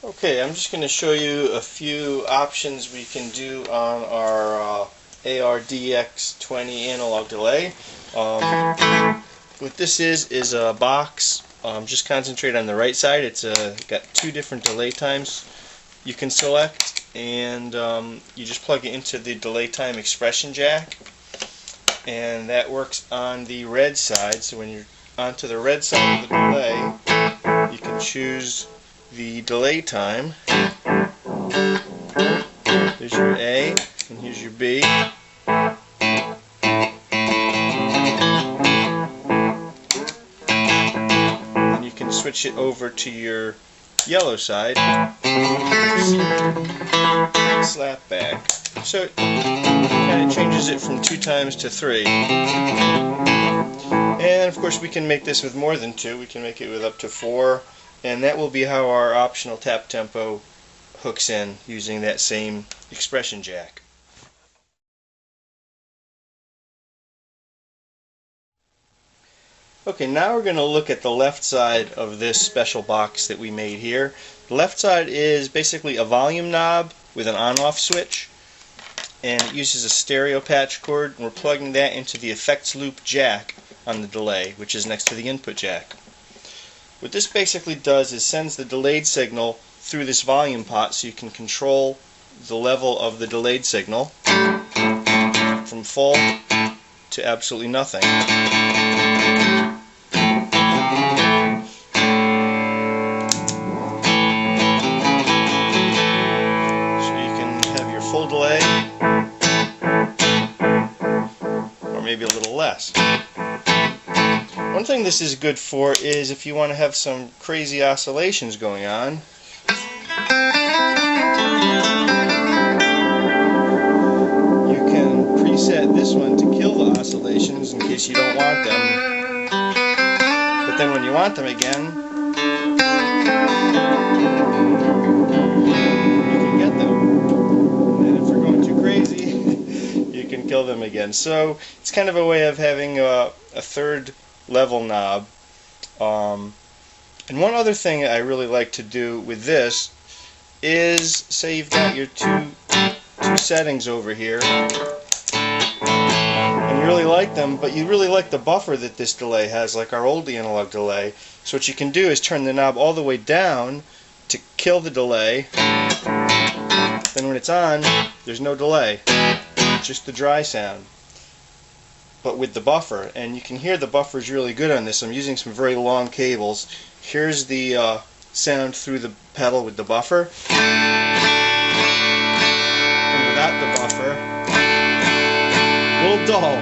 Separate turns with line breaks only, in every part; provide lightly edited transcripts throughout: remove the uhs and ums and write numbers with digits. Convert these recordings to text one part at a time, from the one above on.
Okay, I'm just going to show you a few options we can do on our ARDX20 analog delay. What this is a box. Just concentrate on the right side. It's got two different delay times you can select, and you just plug it into the delay time expression jack, and that works on the red side. So when you're onto the red side of the delay, you can choose the delay time. There's your A, and here's your B. And you can switch it over to your yellow side. Slap back. So it kind of changes it from 2 times to 3. And of course we can make this with more than 2. We can make it with up to 4. And that will be how our optional tap tempo hooks in using that same expression jack. Okay, now we're going to look at the left side of this special box that we made here. The left side is basically a volume knob with an on-off switch, and it uses a stereo patch cord, and we're plugging that into the effects loop jack on the delay, which is next to the input jack. What this basically does is sends the delayed signal through this volume pot, so you can control the level of the delayed signal from full to absolutely nothing. So you can have your full delay, or maybe a little less. One thing this is good for is if you want to have some crazy oscillations going on. You can preset this one to kill the oscillations in case you don't want them. But then when you want them again, you can get them. And if they're going too crazy, you can kill them again. So it's kind of a way of having a third level knob. And one other thing I really like to do with this is, say you've got your two settings over here and you really like them, but you really like the buffer that this delay has, like our old analog delay. So what you can do is turn the knob all the way down to kill the delay. Then when it's on, there's no delay, just the dry sound, but with the buffer. And you can hear the buffer is really good on this. I'm using some very long cables. Here's the sound through the pedal with the buffer. And without the buffer, a little dull.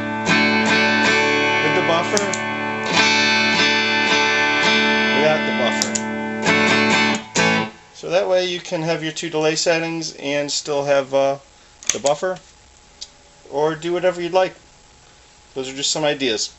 With the buffer, without the buffer. So that way you can have your two delay settings and still have the buffer, or do whatever you'd like. Those are just some ideas.